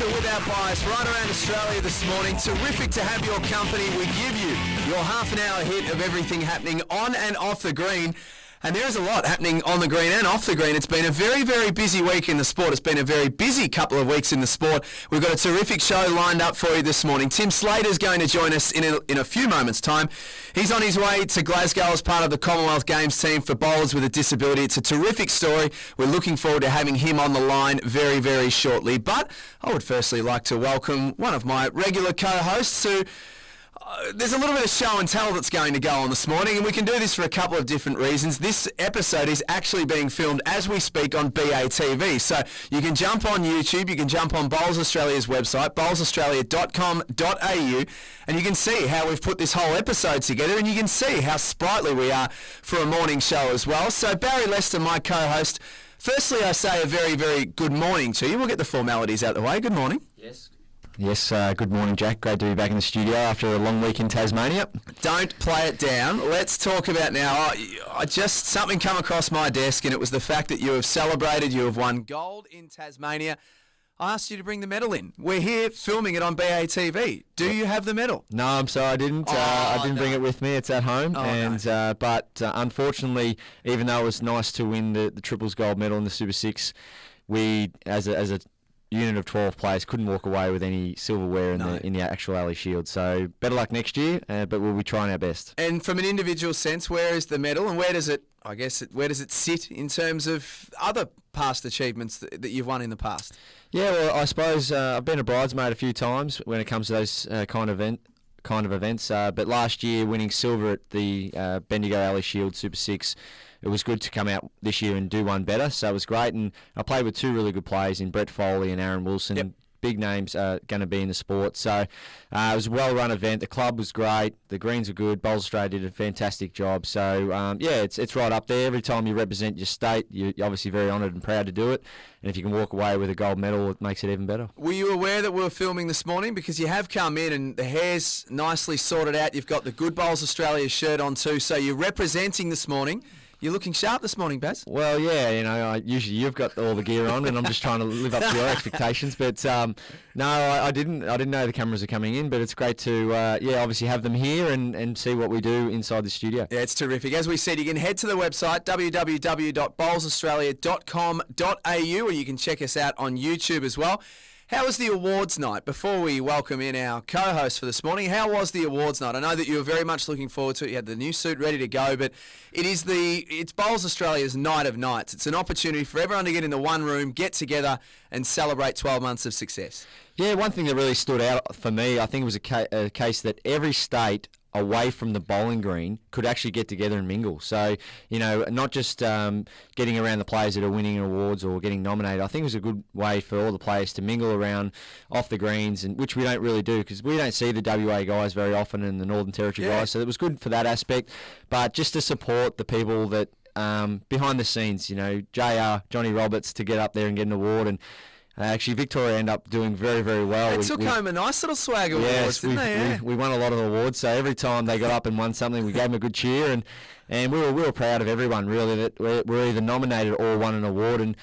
commentator without bias right around Australia this morning. Terrific to have your company. We give you your half an hour hit of everything happening on and off the green. And there is a lot happening on the green and off the green. It's been a very, very busy week in the sport. It's been a very busy couple of weeks in the sport. We've got a terrific show lined up for you this morning. Tim Slater's going to join us in a few moments' time. He's on his way to Glasgow as part of the Commonwealth Games team for bowlers with a disability. It's a terrific story. We're looking forward to having him on the line very, very shortly. But I would firstly like to welcome one of my regular co-hosts who... there's a little bit of show and tell that's going to go on this morning, and we can do this for a couple of different reasons. This episode is actually being filmed as we speak on BATV, so you can jump on YouTube, you can jump on Bowls Australia's website, bowlsaustralia.com.au, and you can see how we've put this whole episode together, and you can see how sprightly we are for a morning show as well. So Barrie Lester, my co-host, firstly I say a very, very good morning to you. We'll get the formalities out of the way. Good morning. Yes, good morning, Jack. Great to be back in the studio after a long week in Tasmania. Don't play it down. Let's talk about now. Something come across my desk, and it was the fact that you have celebrated. You have won gold in Tasmania. I asked you to bring the medal in. We're here filming it on BATV. Do you have the medal? No, I'm sorry, I didn't. I didn't bring it with me. It's at home. But unfortunately, even though it was nice to win the triples gold medal in the Super 6, we, as a unit of 12 players, couldn't walk away with any silverware in the actual Ali Shield. So better luck next year, but we'll be trying our best. And from an individual sense, where is the medal, and where does it sit in terms of other past achievements that you've won in the past? Yeah, well, I suppose I've been a bridesmaid a few times when it comes to those kind of events. But last year, winning silver at the Bendigo Ali Shield Super 6, it was good to come out this year and do one better, so it was great. And I played with two really good players in Brett Foley and Aaron Wilson. Yep. Big names are going to be in the sport. So it was a well-run event. The club was great. The greens were good. Bowls Australia did a fantastic job. So, it's right up there. Every time you represent your state, you're obviously very honoured and proud to do it. And if you can walk away with a gold medal, it makes it even better. Were you aware that we were filming this morning? Because you have come in and the hair's nicely sorted out. You've got the Good Bowls Australia shirt on too. So you're representing this morning. You're looking sharp this morning, Baz. Well, yeah, usually you've got all the gear on, and I'm just trying to live up to your expectations. But no, I didn't know the cameras are coming in. But it's great to obviously have them here and see what we do inside the studio. Yeah, it's terrific. As we said, you can head to the website www.bowlsaustralia.com.au, or you can check us out on YouTube as well. How was the awards night? Before we welcome in our co-host for this morning, how was the awards night? I know that you were very much looking forward to it. You had the new suit ready to go, but it's Bowls Australia's night of nights. It's an opportunity for everyone to get in the one room, get together and celebrate 12 months of success. Yeah, one thing that really stood out for me, I think it was a case that every state away from the bowling green could actually get together and mingle. So, not just getting around the players that are winning awards or getting nominated. I think it was a good way for all the players to mingle around off the greens, and which we don't really do because we don't see the WA guys very often and the Northern Territory guys. So it was good for that aspect. But just to support the people that behind the scenes, JR, Johnny Roberts, to get up there and get an award. And actually, Victoria ended up doing very, very well. They took home a nice little swag of awards, didn't they? Yeah. We won a lot of awards, so every time they got up and won something, we gave them a good cheer, and we were proud of everyone, really, that we're either nominated or won an award. And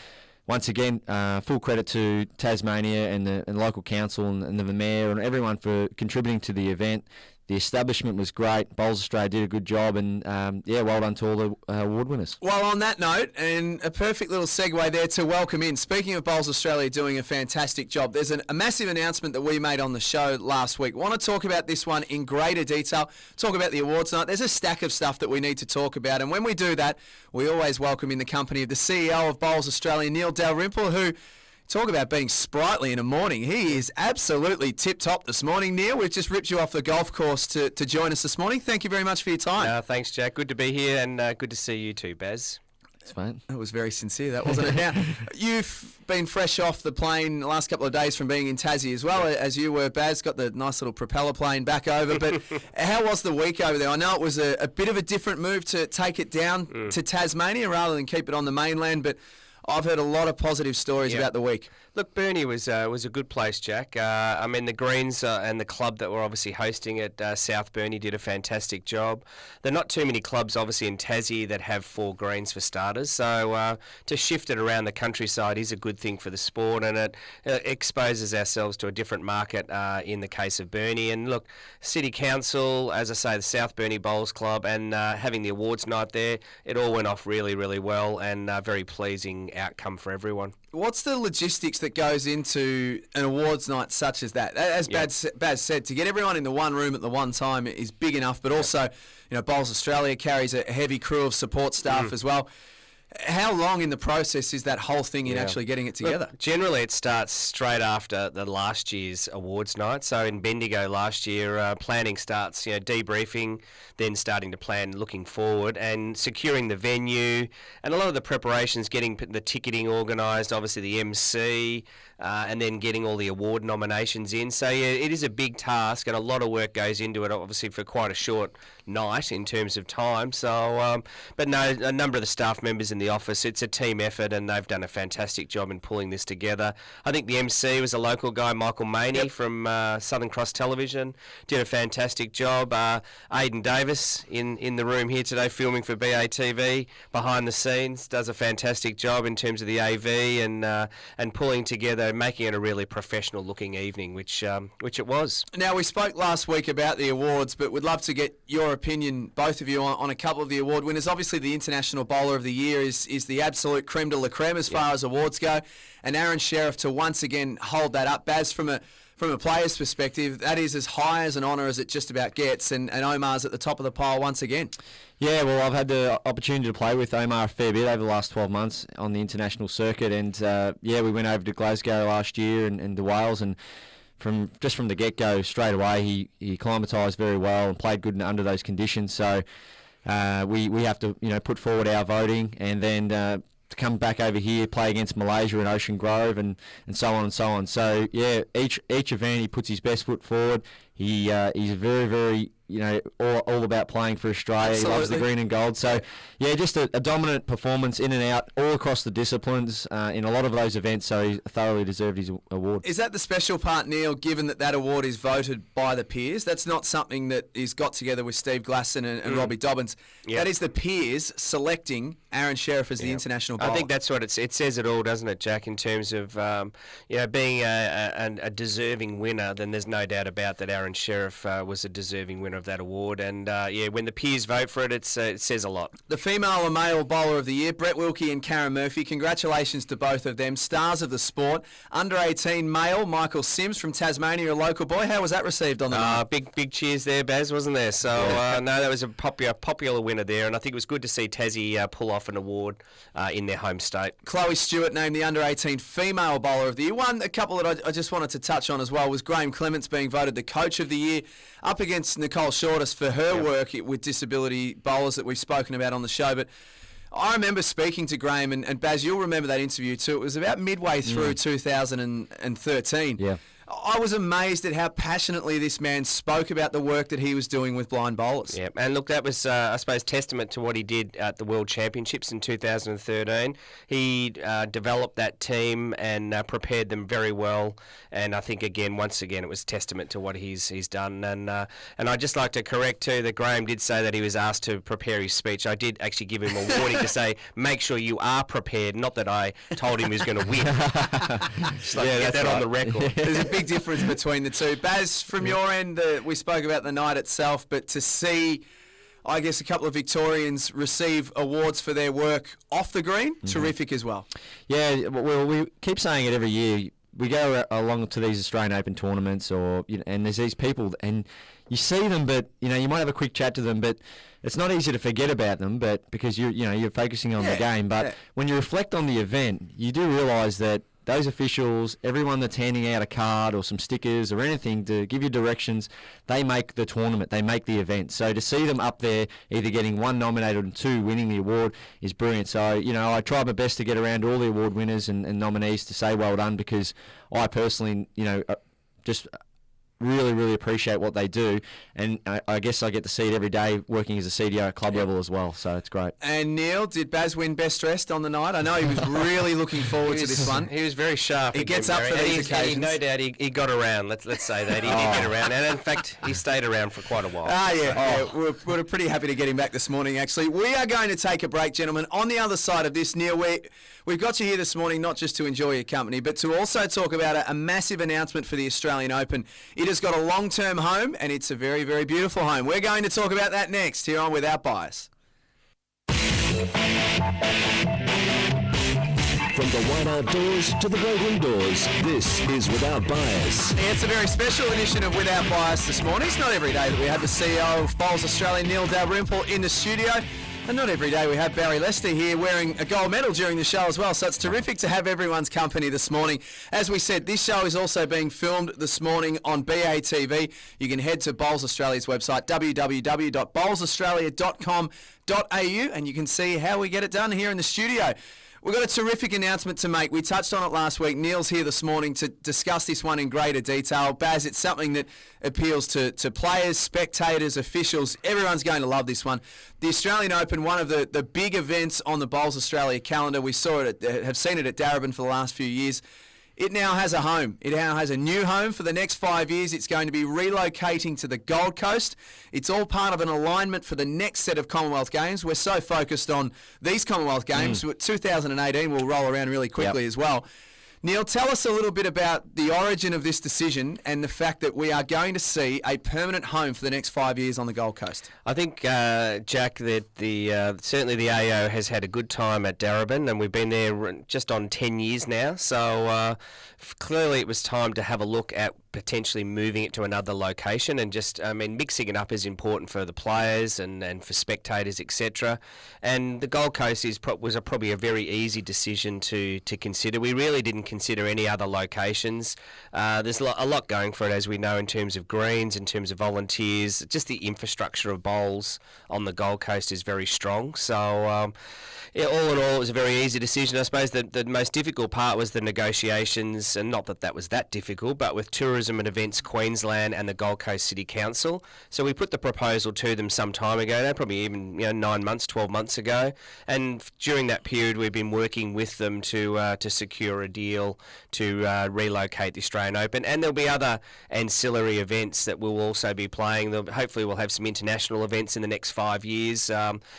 once again, full credit to Tasmania and the local council and the mayor and everyone for contributing to the event. The establishment was great. Bowls Australia did a good job, and well done to all the award winners. Well, on that note, and a perfect little segue there to welcome in, speaking of Bowls Australia doing a fantastic job, there's a massive announcement that we made on the show last week. Want to talk about this one in greater detail, talk about the awards night. There's a stack of stuff that we need to talk about, and when we do that, we always welcome in the company of the CEO of Bowls Australia, Neil Dalrymple, who... Talk about being sprightly in a morning. He is absolutely tip-top this morning. Neil, we've just ripped you off the golf course to join us this morning. Thank you very much for your time. Thanks, Jack. Good to be here, and good to see you too, Baz. That's fine. That was very sincere, that, wasn't it? Now, you've been fresh off the plane the last couple of days from being in Tassie as well, as you were, Baz. Got the nice little propeller plane back over. But how was the week over there? I know it was a bit of a different move to take it down to Tasmania rather than keep it on the mainland, but I've heard a lot of positive stories about the week. Look, Barrie was a good place, Jack. I mean, the Greens and the club that were obviously hosting it, South Barrie, did a fantastic job. There are not too many clubs, obviously, in Tassie that have 4 greens for starters. So to shift it around the countryside is a good thing for the sport, and it exposes ourselves to a different market in the case of Barrie. And look, City Council, as I say, the South Barrie Bowls Club, and having the awards night there, it all went off really, really well, and very pleasing outcome for everyone. What's the logistics that goes into an awards night such as that? As Baz said, to get everyone in the one room at the one time is big enough, but also, Bowls Australia carries a heavy crew of support staff as well. How long in the process is that whole thing in actually getting it together? Look, generally, it starts straight after the last year's awards night. So in Bendigo last year, planning starts, debriefing, then starting to plan looking forward and securing the venue and a lot of the preparations, getting the ticketing organised, obviously the MC, and then getting all the award nominations in. So it is a big task and a lot of work goes into it, obviously, for quite a short night in terms of time. So, but no, a number of the staff members in the office, it's a team effort and they've done a fantastic job in pulling this together. I think the MC was a local guy, Michael Maney from Southern Cross Television, did a fantastic job. Aidan Davis in the room here today filming for BATV behind the scenes does a fantastic job in terms of the AV and pulling together, making it a really professional looking evening, which it was. Now, we spoke last week about the awards, but we'd love to get your opinion, both of you, on a couple of the award winners. Obviously, the International Bowler of the Year is the absolute creme de la creme as far as awards go, and Aaron Sheriff to once again hold that up. Baz, from a player's perspective, that is as high as an honour as it just about gets, and Omar's at the top of the pile once again. Yeah, well, I've had the opportunity to play with Omar a fair bit over the last 12 months on the international circuit, and we went over to Glasgow last year and to Wales, and from the get-go straight away he acclimatised very well and played good under those conditions. So we have to put forward our voting, and then to come back over here, play against Malaysia and Ocean Grove and so on and so on. So yeah, each event he puts his best foot forward. He's very, very all about playing for Australia. Absolutely. He loves the green and gold. So yeah, just a dominant performance in and out all across the disciplines in a lot of those events. So he thoroughly deserved his award. Is that the special part, Neil, given that award is voted by the peers? That's not something that is got together with Steve Glasson and Robbie Dobbins. Yep. That is the peers selecting Aaron Sheriff as the international bowler. I think that's what it says it all, doesn't it, Jack, in terms of being a deserving winner. Then there's no doubt about that Aaron Sheriff was a deserving winner of that award. And when the peers vote for it, it says a lot. The female and male bowler of the year, Brett Wilkie and Karen Murphy. Congratulations to both of them, stars of the sport. Under 18 male, Michael Sims from Tasmania, a local boy. How was that received on the night? Big cheers there, Baz, wasn't there? So no, that was a popular winner there, and I think it was good to see Tassie pull off an award in their home state. Chloe Stewart named the under 18 female bowler of the year. A couple that I just wanted to touch on as well was Graham Clements being voted the coach of the year, up against Nicole Shortis for her work with disability bowlers that we've spoken about on the show. But I remember speaking to Graham, and Baz, you'll remember that interview too. It was about midway through 2013. Yeah. I was amazed at how passionately this man spoke about the work that he was doing with blind bowlers. Yeah, and look, that was, I suppose, testament to what he did at the World Championships in 2013. He developed that team and prepared them very well, and I think, once again, it was testament to what he's done. And I'd just like to correct, too, that Graham did say that he was asked to prepare his speech. I did actually give him a warning to say, make sure you are prepared, not that I told him he was going to win. Just like to get that on the record. There's a big difference between the two. Baz, from your end, we spoke about the night itself, but to see, I guess, a couple of Victorians receive awards for their work off the green, terrific as well. Yeah, well, we keep saying it every year. We go along to these Australian Open tournaments, and there's these people, and you see them, but you might have a quick chat to them, but it's not easy to forget about them, but because you're focusing on the game. But when you reflect on the event, you do realise that those officials, everyone that's handing out a card or some stickers or anything to give you directions, they make the tournament, they make the event. So to see them up there, either getting one nominated and two winning the award is brilliant. So, I tried my best to get around all the award winners and nominees to say well done, because I personally, just really, really appreciate what they do. And I guess I get to see it every day working as a CDO at club level as well. So it's great. And Neil, did Baz win best dressed on the night? I know he was really looking forward to this one. He was very sharp. He gets up for these occasions. No doubt he got around. Let's say that. He did get around. And in fact, he stayed around for quite a while. We're pretty happy to get him back this morning, actually. We are going to take a break, gentlemen. On the other side of this, Neil, we've got you here this morning not just to enjoy your company, but to also talk about a massive announcement for the Australian Open. It has got a long-term home, and it's a very, very beautiful home. We're going to talk about that next here on Without Bias. From the wide outdoors to the great indoors, this is Without Bias. It's a very special edition of Without Bias this morning. It's not every day that we have the CEO of Bowls Australia, Neil Dalrymple, in the studio. And not every day we have Barrie Lester here wearing a gold medal during the show as well. So it's terrific to have everyone's company this morning. As we said, this show is also being filmed this morning on BATV. You can head to Bowls Australia's website, www.bowlsaustralia.com.au, and you can see how we get it done here in the studio. We've got a terrific announcement to make. We touched on it last week. Neil's here this morning to discuss this one in greater detail. Baz, it's something that appeals to players, spectators, officials. Everyone's going to love this one. The Australian Open, one of the big events on the Bowls Australia calendar. We saw it, have seen it at Dalrymple for the last few years. It now has a home. It now has a new home for the next 5 years. It's going to be relocating to the Gold Coast. It's all part of an alignment for the next set of Commonwealth Games. We're so focused on these Commonwealth Games. 2018 will roll around really quickly as well. Neil, tell us a little bit about the origin of this decision and the fact that we are going to see a permanent home for the next 5 years on the Gold Coast. I think, Jack, that certainly the AO has had a good time at Dalrymple, and we've been there just on 10 years now. So clearly it was time to have a look at potentially moving it to another location, and just, mixing it up is important for the players and for spectators, etc. And the Gold Coast was probably a very easy decision to consider. We really didn't consider any other locations. There's a lot going for it, as we know, in terms of greens, in terms of volunteers. Just the infrastructure of bowls on the Gold Coast is very strong. So all in all, it was a very easy decision. I suppose the most difficult part was the negotiations, and not that was that difficult, but with Tourism and Events Queensland and the Gold Coast City Council. So we put the proposal to them some time ago now, probably even 9 months, 12 months ago. And during that period, we've been working with them to secure a deal to relocate the Australian Open. And there'll be other ancillary events that we'll also be playing. Hopefully we'll have some international events in the next 5 years.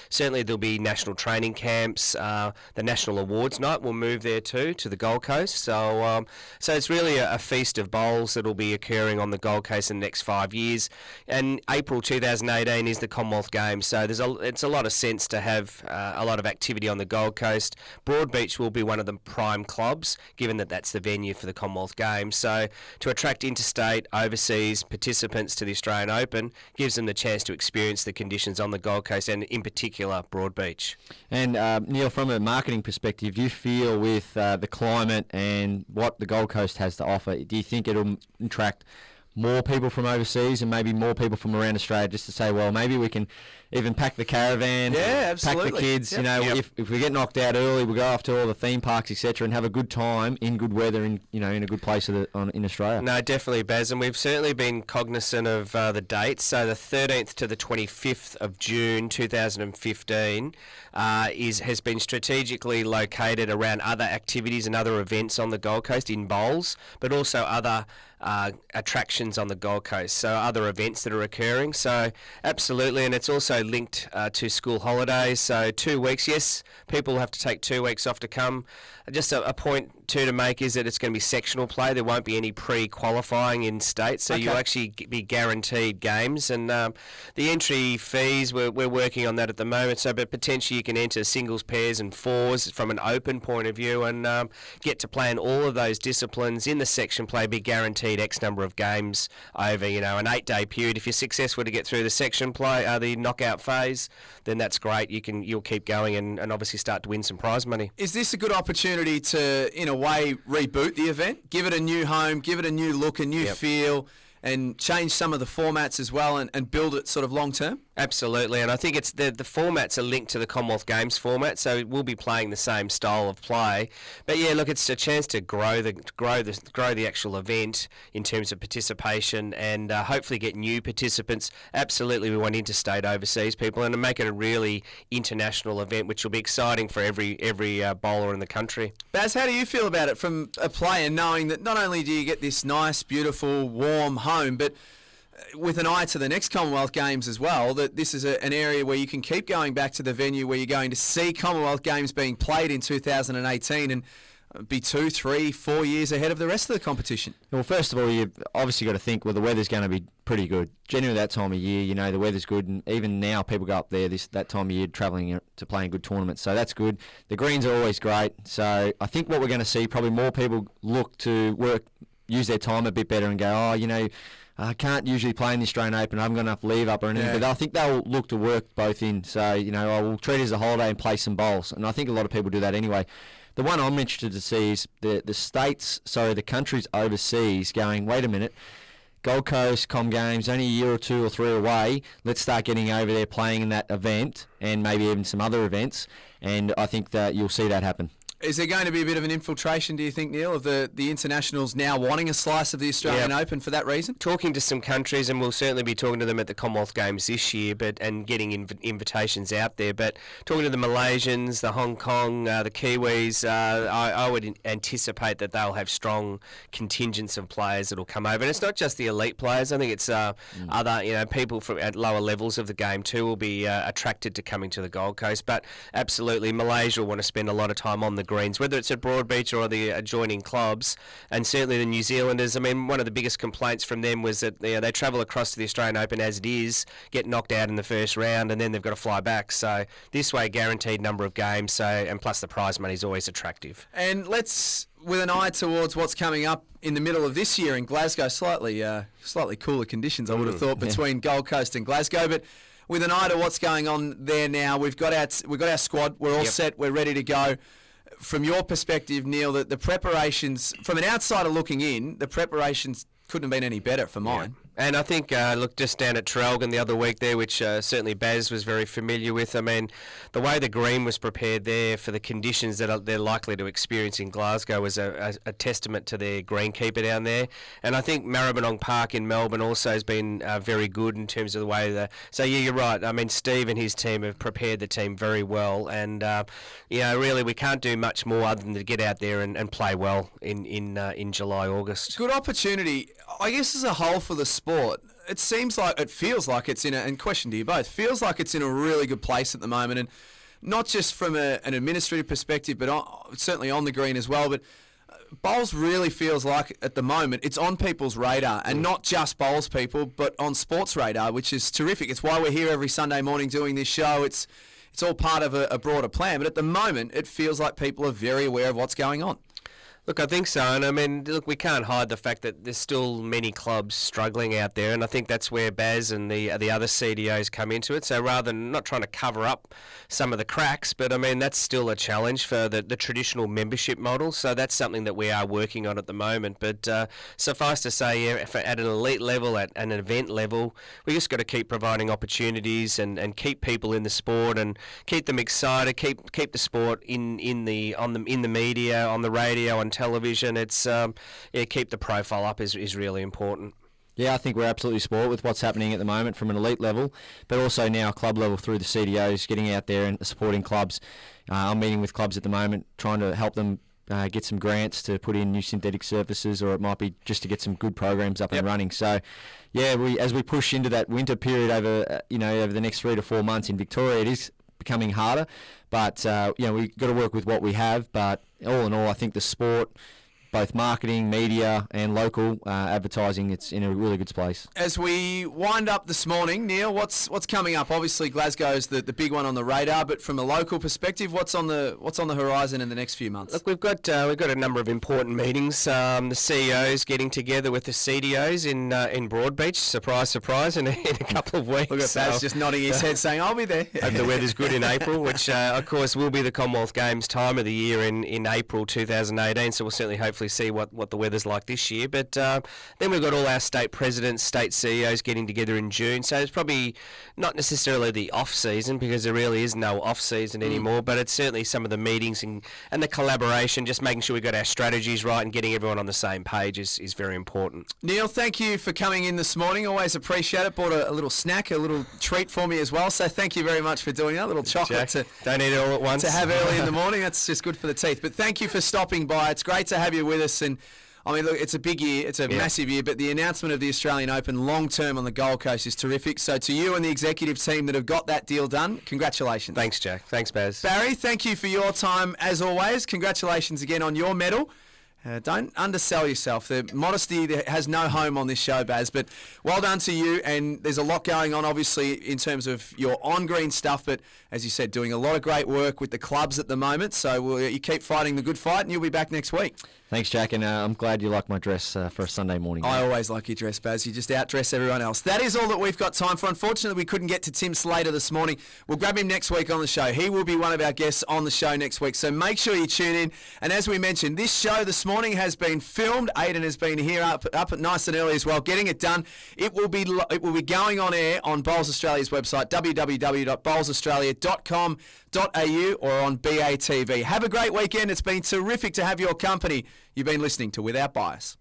Certainly there'll be national training camps. The National Awards Night will move there too, to the Gold Coast. So it's really a feast of bowls that will be occurring on the Gold Coast in the next 5 years. And April 2018 is the Commonwealth Games. So it's a lot of sense to have a lot of activity on the Gold Coast. Broadbeach will be one of the prime clubs, given that that's the venue for the Commonwealth Games. So to attract interstate, overseas participants to the Australian Open gives them the chance to experience the conditions on the Gold Coast, and in particular Broadbeach. And Neil, from a marketing perspective, do you feel with the climate and what the Gold Coast has to offer, do you think it'll attract more people from overseas and maybe more people from around Australia, just to say, well, maybe we can even pack the caravan, pack the kids, if we get knocked out early, we'll go off to all the theme parks, etc., and have a good time in good weather in a good place in Australia. No, definitely, Baz, and we've certainly been cognizant of the dates. So the 13th to the 25th of June 2015 has been strategically located around other activities and other events on the Gold Coast in bowls, but also other attractions on the Gold Coast, so other events that are occurring. So absolutely, and it's also linked to school holidays. So 2 weeks, yes, people will have to take 2 weeks off to come. Just a point too to make is that it's going to be sectional play. There won't be any pre-qualifying in state, so you'll actually be guaranteed games. And the entry fees, we're working on that at the moment. So, but potentially you can enter singles, pairs, and fours from an open point of view, and get to play in all of those disciplines in the section play. Be guaranteed X number of games over an 8-day period. If you're successful to get through the section play, the knockout phase, then that's great. You'll keep going and obviously start to win some prize money. Is this a good opportunity to, in a way, reboot the event, give it a new home, give it a new look, a new feel, and change some of the formats as well, and build it sort of long term? Absolutely, and I think it's the formats are linked to the Commonwealth Games format, so we'll be playing the same style of play. But yeah, look, it's a chance to grow the actual event in terms of participation, and hopefully get new participants. Absolutely, we want interstate, overseas people, and to make it a really international event, which will be exciting for every bowler in the country. Baz, how do you feel about it from a player, knowing that not only do you get this nice, beautiful, warm home, but with an eye to the next Commonwealth Games as well, that this is an area where you can keep going back to the venue where you're going to see Commonwealth Games being played in 2018 and be 2, 3, 4 years ahead of the rest of the competition? Well, first of all, you've obviously got to think, well, the weather's going to be pretty good. Generally that time of year, you know, the weather's good, and even now people go up there that time of year travelling to playing good tournaments, so that's good. The greens are always great, so I think what we're going to see, probably more people look to use their time a bit better and go, oh, you know, I can't usually play in the Australian Open, I haven't got enough leave up or anything, but I think they'll look to work both in. So, you know, I will treat it as a holiday and play some bowls, and I think a lot of people do that anyway. The one I'm interested to see is the countries overseas going, wait a minute, Gold Coast, Com Games, only a year or 2 or 3 away, let's start getting over there playing in that event and maybe even some other events, and I think that you'll see that happen. Is there going to be a bit of an infiltration, do you think, Neil, of the internationals now wanting a slice of the Australian Open for that reason? Talking to some countries, and we'll certainly be talking to them at the Commonwealth Games this year, and getting invitations out there. But talking to the Malaysians, the Hong Kong, the Kiwis, I would anticipate that they'll have strong contingents of players that will come over. And it's not just the elite players. I think it's other, people at lower levels of the game too will be attracted to coming to the Gold Coast. But absolutely, Malaysia will want to spend a lot of time on the greens, whether it's at Broadbeach or the adjoining clubs, and certainly the New Zealanders. I mean, one of the biggest complaints from them was that they travel across to the Australian Open as it is, get knocked out in the first round, and then they've got to fly back. So this way, guaranteed number of games. And plus the prize money is always attractive. And let's, with an eye towards what's coming up in the middle of this year in Glasgow, slightly cooler conditions, I would have thought, between Gold Coast and Glasgow, but with an eye to what's going on there now, we've got our squad, we're all set, we're ready to go. From your perspective, Neil, the preparations, from an outsider looking in, the preparations couldn't have been any better for mine. And I think, just down at Traralgon the other week there, which certainly Baz was very familiar with, I mean, the way the green was prepared there for the conditions that they're likely to experience in Glasgow was a testament to their greenkeeper down there. And I think Maribyrnong Park in Melbourne also has been very good in terms of the way So, yeah, you're right. I mean, Steve and his team have prepared the team very well. And, really we can't do much more other than to get out there and play well in July, August. Good opportunity, I guess, as a whole for the sport. It feels like it's and question to you both, feels like it's in a really good place at the moment, and not just from an administrative perspective, but certainly on the green as well. But bowls really feels like at the moment it's on people's radar, and not just bowls people, but on sports radar, which is terrific. It's why we're here every Sunday morning doing this show. It's all part of a broader plan, but at the moment it feels like people are very aware of what's going on. Look, I think so, and I mean, look, we can't hide the fact that there's still many clubs struggling out there, and I think that's where Baz and the other CDOs come into it. So rather than not trying to cover up some of the cracks, but I mean, that's still a challenge for the traditional membership model, so that's something that we are working on at the moment. But suffice to say, at an elite level, at an event level, we just got to keep providing opportunities and keep people in the sport and keep them excited, keep the sport in the media, on the radio, on television. It's keep the profile up is really important. Yeah, I think we're absolutely sport with what's happening at the moment from an elite level, but also now club level through the CDOs, getting out there and supporting clubs. I'm meeting with clubs at the moment, trying to help them get some grants to put in new synthetic surfaces, or it might be just to get some good programs up and running. So, yeah, as we push into that winter period over the next 3 to 4 months in Victoria, it is becoming harder, but we've got to work with what we have. But all in all, I think the sport, both marketing, media and local advertising, it's in a really good place. As we wind up this morning, Neil, what's coming up? Obviously Glasgow's the big one on the radar, but from a local perspective, what's on the horizon in the next few months? Look, we've got a number of important meetings. The CEOs getting together with the CDOs in Broadbeach. Surprise, surprise! In a couple of weeks. Look at Baz just nodding his head, saying, "I'll be there." Hope the weather's good in April, which of course will be the Commonwealth Games time of the year in April 2018. So we'll certainly hope hopefully see what the weather's like this year. But then we've got all our state presidents, state CEOs getting together in June. So it's probably not necessarily the off-season, because there really is no off-season anymore, but it's certainly some of the meetings and the collaboration, just making sure we've got our strategies right and getting everyone on the same page is very important. Neil, thank you for coming in this morning. Always appreciate it. Bought a little snack, a little treat for me as well. So thank you very much for doing that. A little chocolate Jack, don't eat it all at once. to have early in the morning. That's just good for the teeth. But thank you for stopping by. It's great to have you with us. And I mean, look, it's a big year. It's a massive year. But the announcement of the Australian Open long term on the Gold Coast is terrific. So to you and the executive team that have got that deal done, congratulations. Thanks, Jack. Thanks, Baz. Barrie, thank you for your time as always. Congratulations again on your medal. Don't undersell yourself. The modesty has no home on this show, Baz, but well done to you. And there's a lot going on, obviously, in terms of your on-green stuff, but as you said, doing a lot of great work with the clubs at the moment. So you keep fighting the good fight, and you'll be back next week. Thanks, Jack, and I'm glad you like my dress for a Sunday morning. I always like your dress, Baz. You just outdress everyone else. That is all that we've got time for. Unfortunately, we couldn't get to Tim Slater this morning. We'll grab him next week on the show. He will be one of our guests on the show next week, so make sure you tune in. And as we mentioned, this show this morning has been filmed. Aidan has been here up at nice and early as well, getting it done. It will be going on air on Bowls Australia's website, www.bowlsaustralia.com.au, or on BATV. Have a great weekend. It's been terrific to have your company. You've been listening to Without Bias.